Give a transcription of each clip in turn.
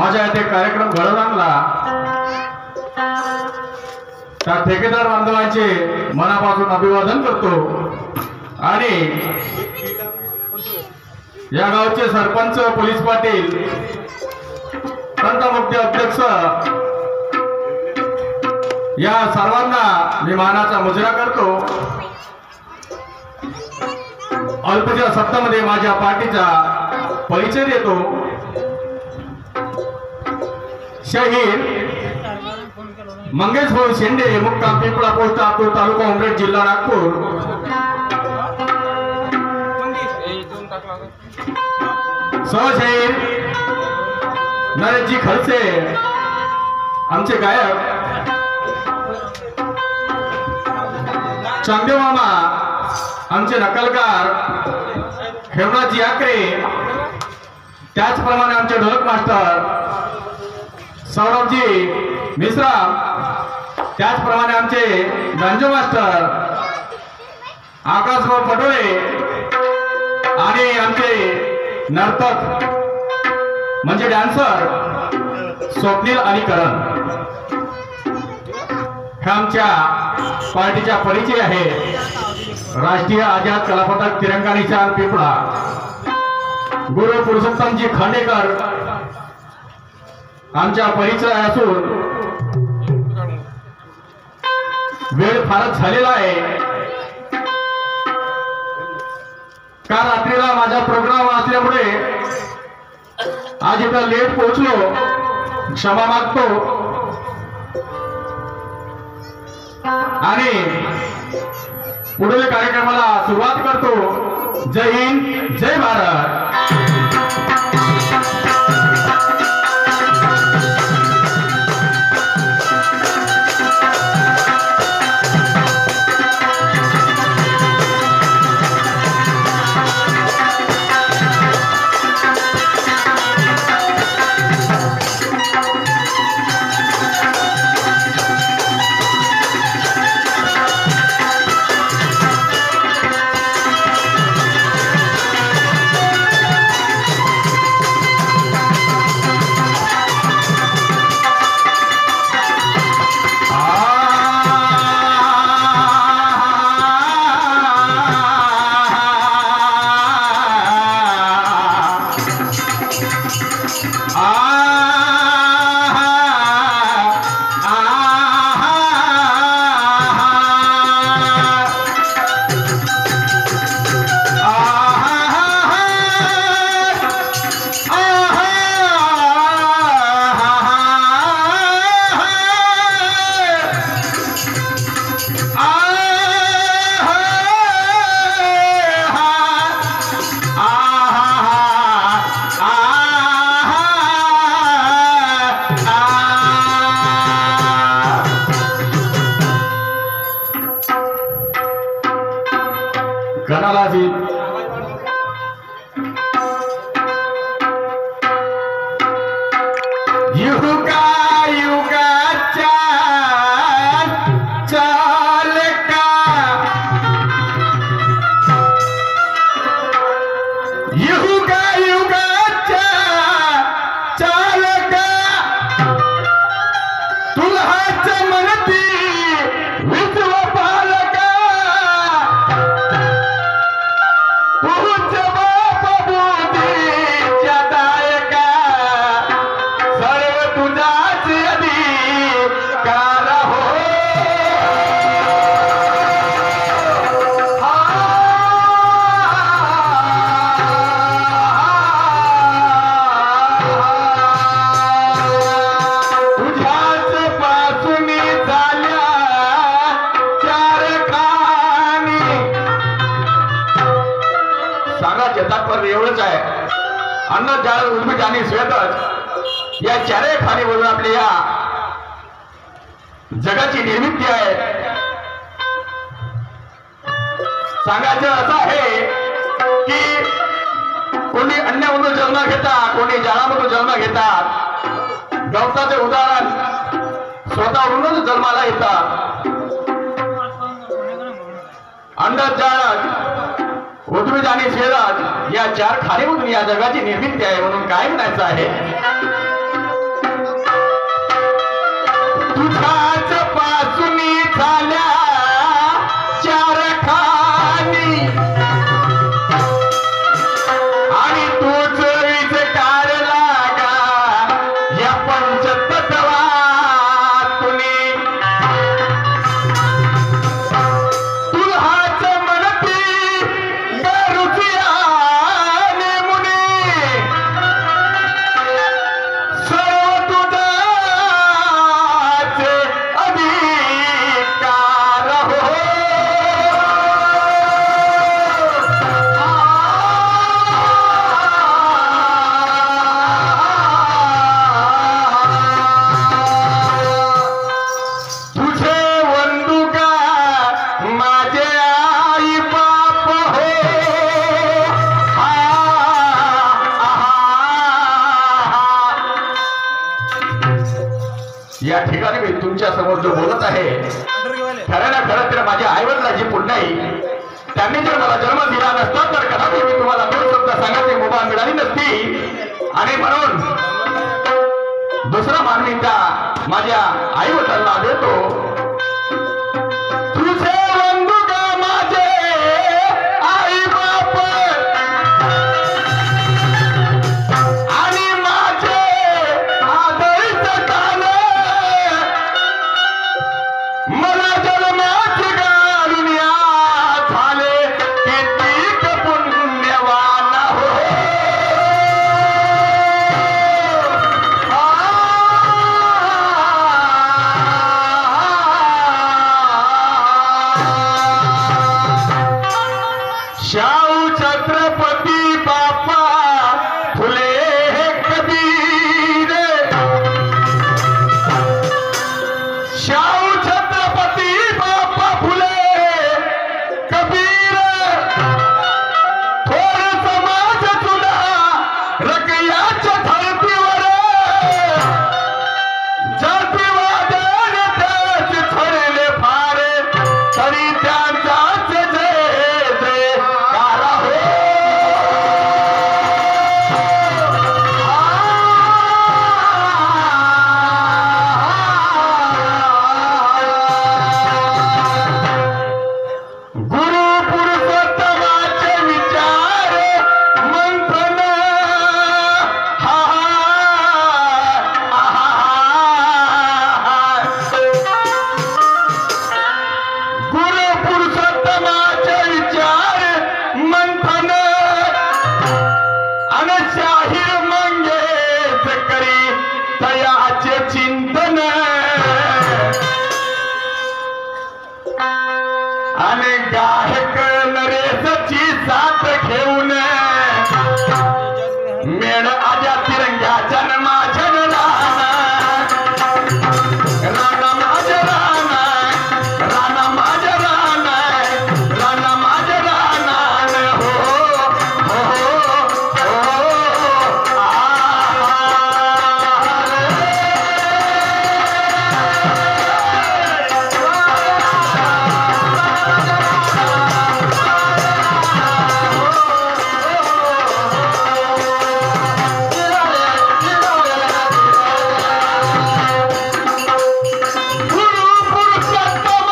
माझ्या इथे कार्यक्रम घडवून आणला त्या ठेकेदार बांधवांचे मनापासून अभिवादन करतो आणि या गावचे सरपंच पोलीस पाटील तंटमुक्ती अध्यक्ष या सर्वांना मी मानाचा मुजरा करतो। अल्पच्या शब्दामध्ये माझ्या पार्टीचा परिचय देतो। शहीद मंगेश भाऊ शेंडे, मुक्काम पिंपळा पोस्ट आतूर, तालुका उमरेड, जिल्हा नागपूर। सहशहीद नरेशजी खडसे, आमचे गायक चांदेव मामा, आमचे नकलकार हेमराजी आकरे, त्याचप्रमाणे आमचे ढोलक मास्टर सौरभजी मिश्रा, त्याचप्रमाणे आमचे गांजो मास्टर आकाशभाऊ पटोळे आणि आमचे नर्तक म्हणजे डान्सर स्वप्नील आणि करण। हा आमच्या पार्टीचा परिचय आहे। राष्ट्रीय आझाद कला पदक, तिरंगा निशान पिंपळा, गुरु पुरुषोत्तमजी खांडेकर आमचा परिचय असून वेळ फारच झालेला आहे। काल रात्रीला माझा प्रोग्राम असल्यामुळे आज इथं लेट पोहोचलो, क्षमा मागतो आणि पुढील कार्यक्रमाला सुरुवात करतो। जय हिंद, जय भारत। या चारही खाणी बोलून आपल्या या जगाची निर्मिती आहे। सांगायचं असं आहे की कोणी अन्नामधून जन्म घेतात, कोणी जाळामधून जन्म घेतात। गवताचे उदाहरण स्वतःवरूनच जन्माला येतात। अंडज, जाळज, उद्भिद आणि शेरज या चार खाणीमधून या जगाची निर्मिती आहे। म्हणून काय म्हणायचं आहे, दुःखाच पासूनी झाल्या चार खानी आणि तूच वीज काढला गा या पंचतत्वातुनी तुल्हाच म्हणती गरुचियाने मुनी सर्व तुझाचे अधिकार हो तुझे वंदुका माझे आई बाप हो हा, या ठिकाणी मी तुमच्या समोर जो बोलत आहे खरं ना खरं तर माझ्या आईवडिलांची पुण्य आहे. त्यांनी जर मला जन्म दिला नसता तर कदाचित मी तुम्हाला दोन शब्द सांगायची मुभा मिळाली नसती. आणि म्हणून दुसरा मान मी त्या माझ्या आई वडिलांना देतो. तुझे वंदुका माझे आई बाप आणि माझे आदर्श कान मला जन्माची गारुण्या झाले कितीक पुण्यवान हो शाहू छत्रपती बापा फुले कबीर शाहू छत्रपती बापा फुले कबीर थोर समाज तुला रकयाच्या धरतीवर जातीवादन त्याच ठरले फार तरी त्यांचाच जय जयकार हो गुरु पुरुषोत्तमाचे विचार मंथन हा गुरु पुरुषोत्तमाचे विचार मंथन आणि शाहीर मंगेश करी तयाचे चिंतन आणि गायक नरेशची साथ घेऊन मेळ आजा तिरंग्या जन्मा जनला राणा माझा राणा राणा माझा राणा राणा माझा राणा हो हो हो गुरु पुरुषोत्तम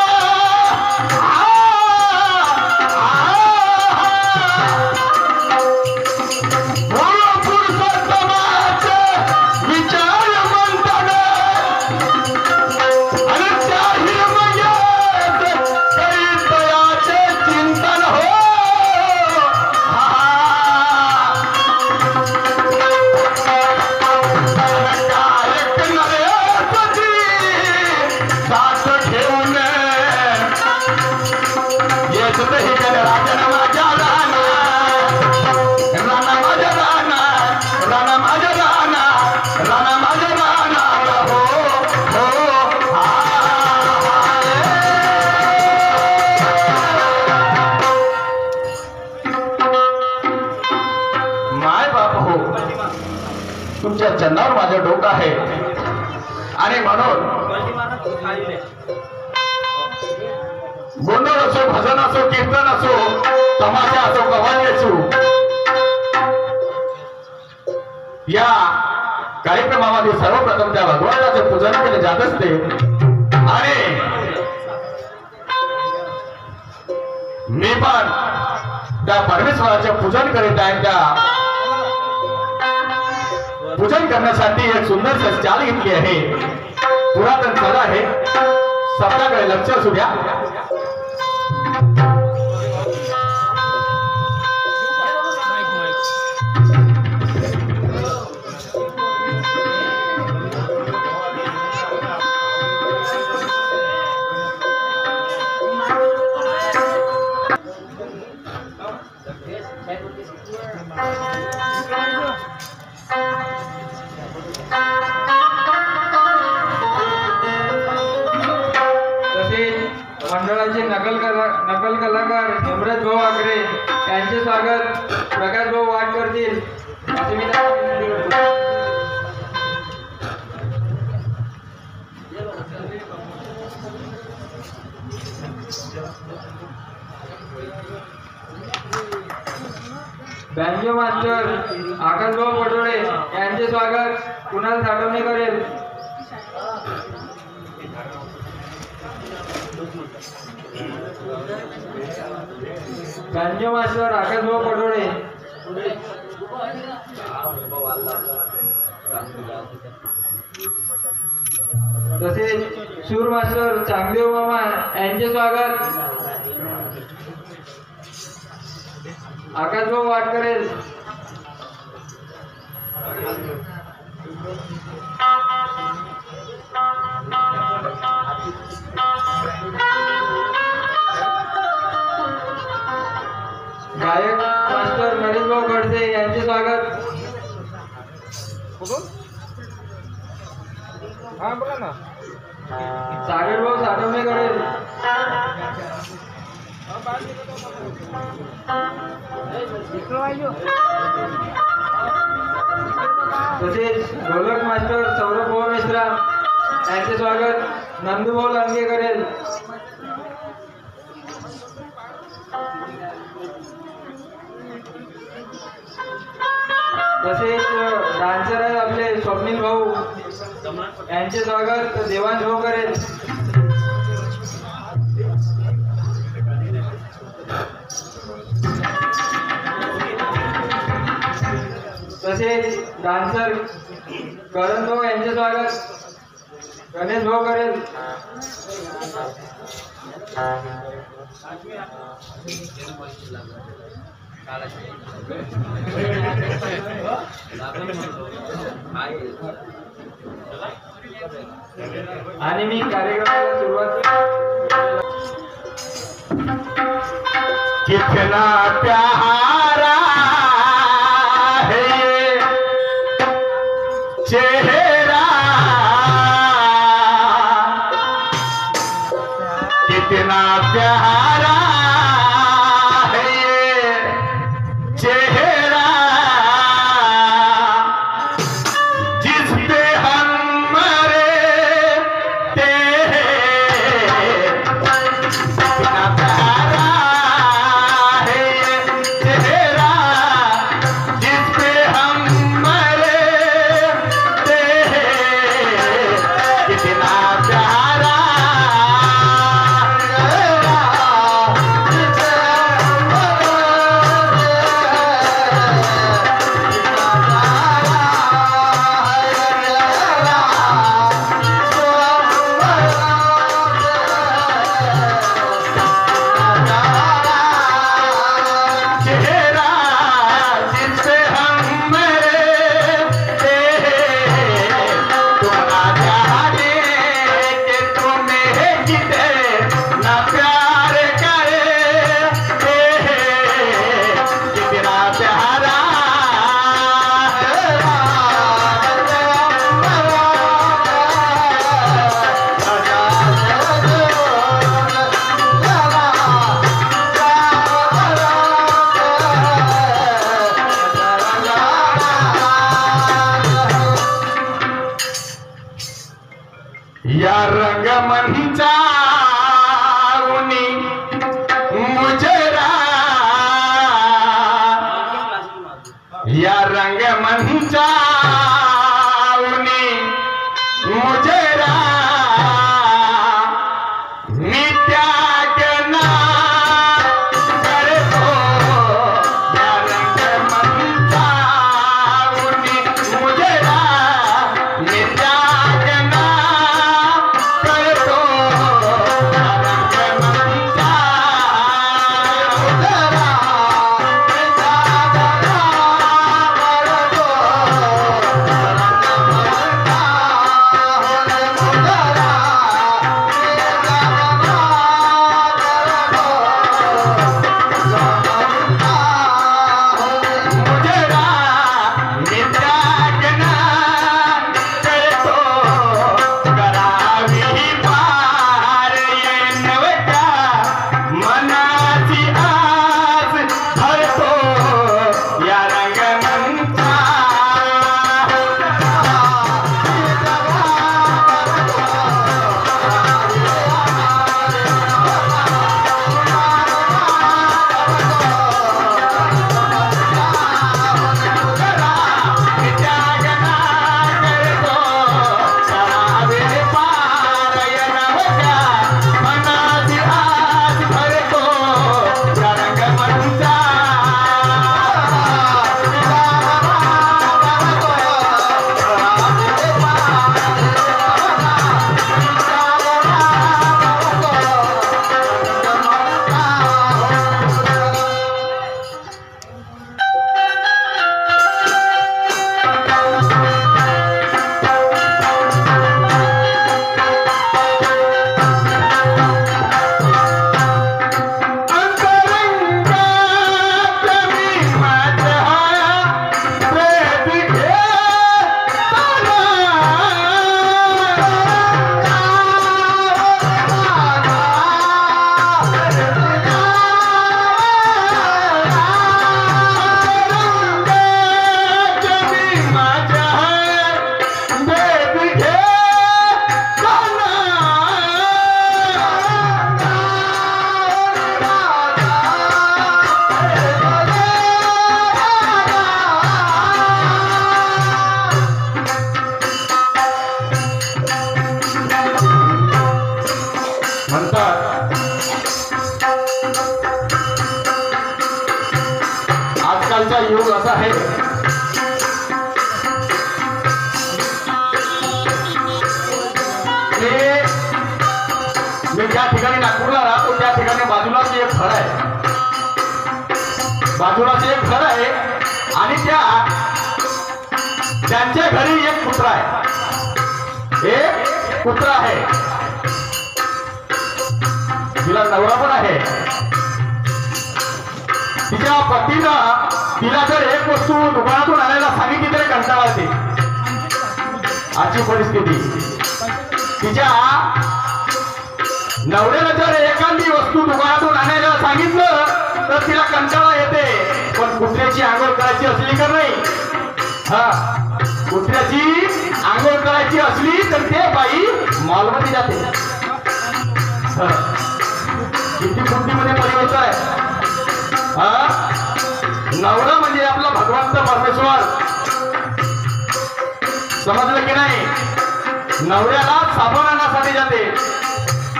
गुरु पुरुषोत्तमाचे विचार मंथन आणि शाहीर मंगेश करी तयाचे चिंतन हो गायक नरेशची साथ घेऊन येत ही राजन माझ्या राणा राणा माझ्या राणा राणा माझ्या राणा राणा माझ्या राणा हो हो माय बाप हो तुमच्या चरणावर माझं डोकं आहे. आणि म्हणून गोंधळ असो भजन असो कीर्तन असो तमाशा असो कव्वाली असो या कार्यक्रमामध्ये सर्वप्रथम त्या भगवानाचे पूजन केले जात असते. आणि मी पण त्या परमेश्वराचे पूजन करीत आहे। त्या पूजन करण्यासाठी एक सुंदर चाल घेतली आहे। पुरातन चाल आहे, शब्दाकडे लक्ष असू द्या। मंडळाचे नकल कलाकार हेमराज भाऊ आगरे यांचे स्वागत प्रकाश भाऊ वाट करतील असे मी बँजो मास्टर आकाश भाऊ पटोळे यांचे स्वागत कुणाल साठवणे करेल। बँजो मास्टर आकाश भाऊ पटोळे तसेच सूर मास्टर चांगदेव मामा यांचे स्वागत आकाश भाऊ वाट करेल। गायक मास्टर नरेश भाऊ खडसे यांचे स्वागत। सागर भाऊ साठवणे करेल। तसेच ढोलक मास्टर सौरभ भाऊ मिश्रा यांचे स्वागत नंदू भाऊ लांगे करेल। तसेच डान्सर आहेत आपले स्वप्नील भाऊ यांचे स्वागत देवांश भाऊ करेल। तसेच डान्सर करण भाऊ यांचे स्वागत गणेश भाऊ करेल। आणि मी कार्यक्रमाला सुरुवात कितना प्यारा है ये चेहरा, कितना प्यारा है ये चेहरा, जिस पे हम मरते हैं। कितना प्यारा है ये चेहरा, जिस पे हम मरते हैं। कितना प्यारा या रंगमंचा मुजरा, या रंगमंचा मुजरा, आजकालचा युग असा आहे, मी ज्या ठिकाणी नागपूरला राहतो त्या ठिकाणी बाजूलाच एक घर आहे, बाजूलाच एक घर आहे आणि त्यांच्या घरी एक कुत्रा आहे, एक कुत्रा आहे, तिला नवरा पण आहे. तिच्या पतीनं तिला जर एक वस्तू दुकानातून आणायला सांगितली तरी कंटाळा येते. आजची परिस्थिती, तिच्या नवऱ्याला जर एखादी वस्तू दुकानातून आणायला सांगितलं तर तिला कंटाळा येते. पण कुत्र्याची आंघोळ करायची असली का नाही, कुत्र्याची आंघोळ करायची असली तर ते बाई मॉलमध्ये जाते. किती बुद्धीमध्ये परिवर्तन आहे. नवरा म्हणजे आपला भगवंत परमेश्वर, समजलं की नाही. नवऱ्याला साबण आणण्यासाठी जाते.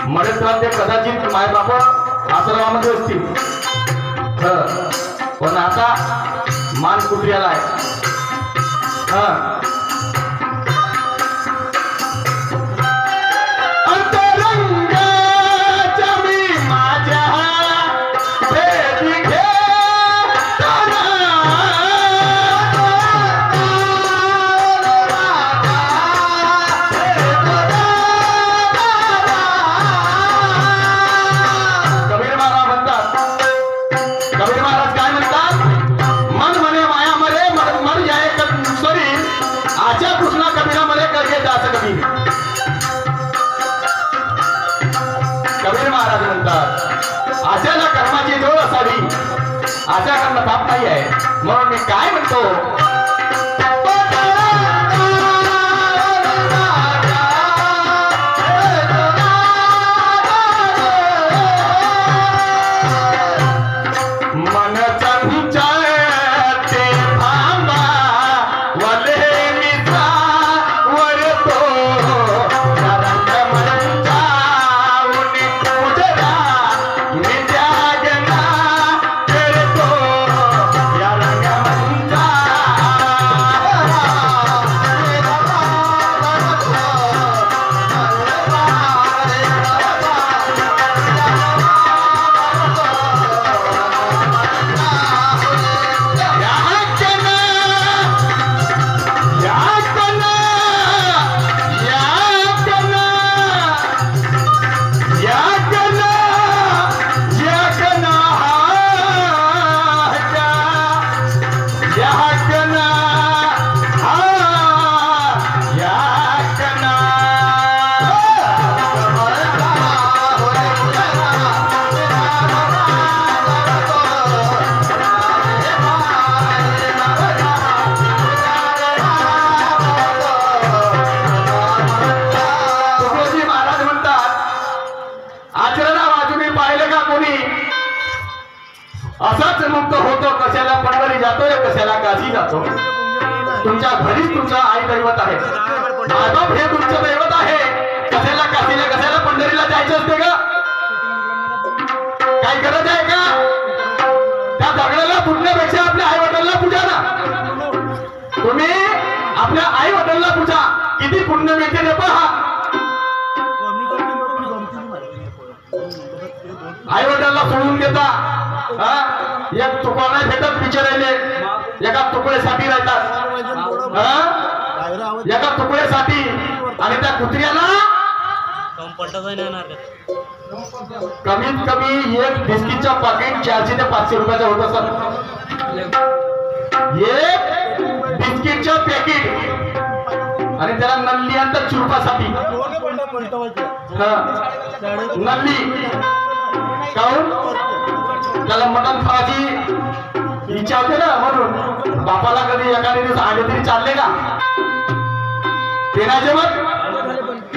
म्हणत ते कदाचित मायबाप आश्रमामध्ये असतील, पण आता मान कुत्र्याला आहे. कबीर महाराज म्हणतात आशाला कर्माची जोड असावी, आशा करणं पाप नाही आहे. म्हणून मी काय म्हणतो, असाच मुक्त होतो. कशाला पंढरी जातोय, कशाला काशी जातो. तुमच्या घरीच तुमचा आई दैवत आहे, माधव हे तुमचं दैवत आहे. कशाला काशीला, कशाला पंढरीला जायचं असते का? काय गरज आहे का? त्या दगडाला पूजण्यापेक्षा आपल्या आई वडिलांना पूजा ना. तुम्ही आपल्या आई वडिलांना पूजा, किती पुण्य मिळते ते पहा. आई वडिलांना सोडून देता, एक तुकडा नाही भेटत बिचारायले, एका तुकड्यासाठी राहतात, एका तुकड्यासाठी. आणि त्या कुत्र्याला कमीत कमी एक बिस्किटचा पाकिट 400 ते 500 रुपयाचा होत असत. एक बिस्किटचं पॅकेट, आणि त्याला नल्ली आणतात चुरपासाठी. नल्ली काऊन? त्याला मटण खावायची इच्छा होते ना, म्हणून. बापाला कधी एखाद्या दिवस आले तरी चालले का? ते नाही जमत.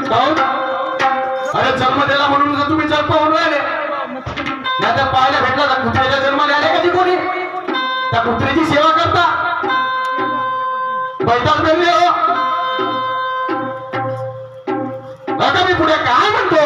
काऊन? अरे जन्म दिला म्हणून जर तुम्ही जन्म होऊन राहिले, नाही तर पाहायला भेटला तर कुत्र्याच्या जन्माला आले कधी कोणी? त्या कुत्र्याची सेवा करता पैताल बनले हो. आता मी पुढे काय म्हणतो,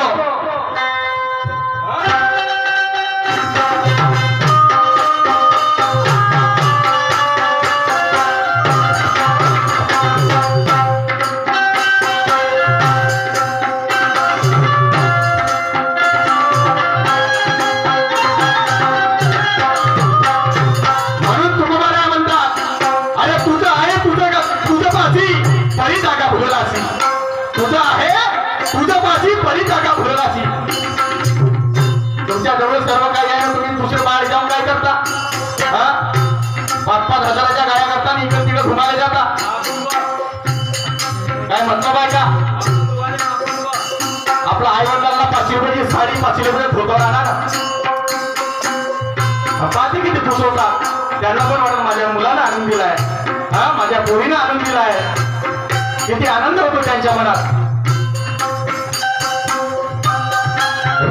मतलब आहे का? आपल्या आई वडिलांना 500 रुपयाची साडी 500 रुपये धोतर आणा ना. पाहते किती खुश होतात. त्यांना पण वाटत माझ्या मुलानं आणून दिलाय, हा माझ्या पोरीनं आणून दिलाय. किती आनंद होतो त्यांच्या मनात.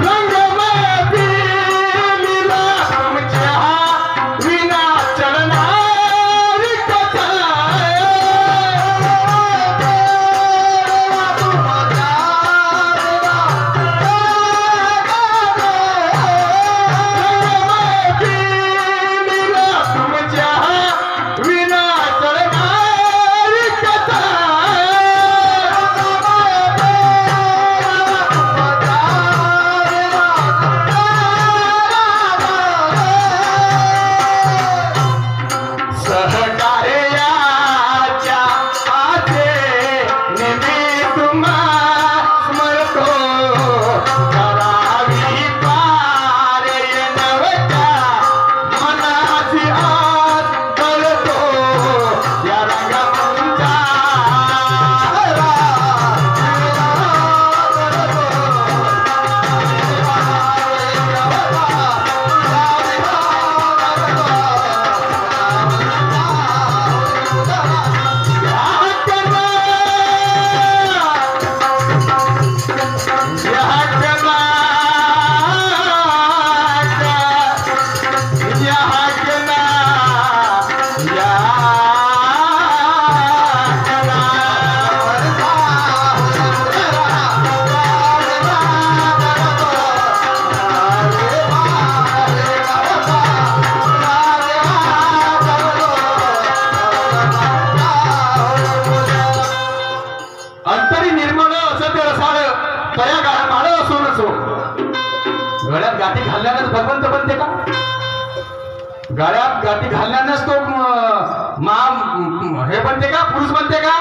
रंग गळ्यात गाठी घालण्यानंच भगवंत बनते का? गळ्यात गाठी घालण्यानंच तो हे बनते का? पुरुष बनते का?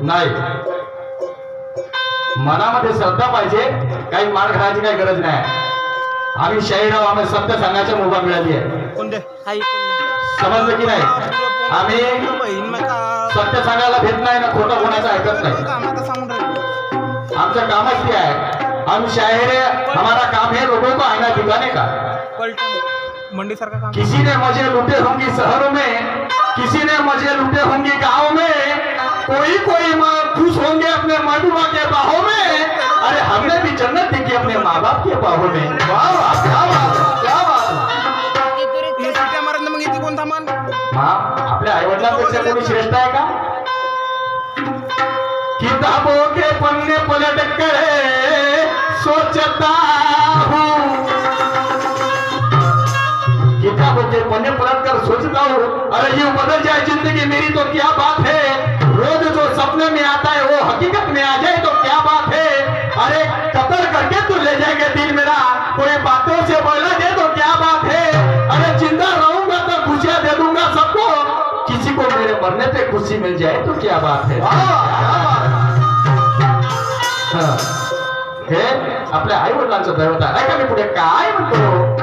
नाही. मनामध्ये श्रद्धा पाहिजे. काही माळ घालायची काही गरज नाही. आम्ही शाहीराव, आम्ही सत्य सांगायची मुभा मिळाली आहे. समजलं की नाही? आम्ही सत्य सांगायला भेट नाही ना खोटं बोलायचं ऐकत नाही. आमचं कामच ते आहे. हम शायर है, हमारा काम है लोगों को आईना दिखाने का. मंडी सरकार काम. किसी ने मुझे लूटे होंगे शहरों में, किसी ने मुझे लूटे होंगे गाँव में, कोई खुश होंगे अपने महबूबा के बाहों में. अरे हमने भी जन्नत देखी अपने माँ बाप के बाहों में. वाह वाह, क्या बात, क्या बात. माँ आपल्या आई वडिलांपेक्षा कोणी श्रेष्ठ आहे का? किताबों के पन्ने पलट कर सोचता हूँ, किताबों के पन्ने पलट कर सोचता हूँ, अरे यूं बदल जाए जिंदगी मेरी तो क्या बात है. रोज जो सपने में आता है वो हकीकत में आ जाए तो क्या बात है. अरे कत्ल करके तू ले जाएंगे दिल मेरा, कोई बातों से बोला दे तो क्या बात है. अरे जिंदा रहूंगा तो खुशियां दे दूंगा सबको, किसी को मेरे मरने पे खुशी मिल जाए तो क्या बात है. हे आपल्या आई वडिलांचं दैवत आहे. ऐका मी पुढे काय म्हणतो.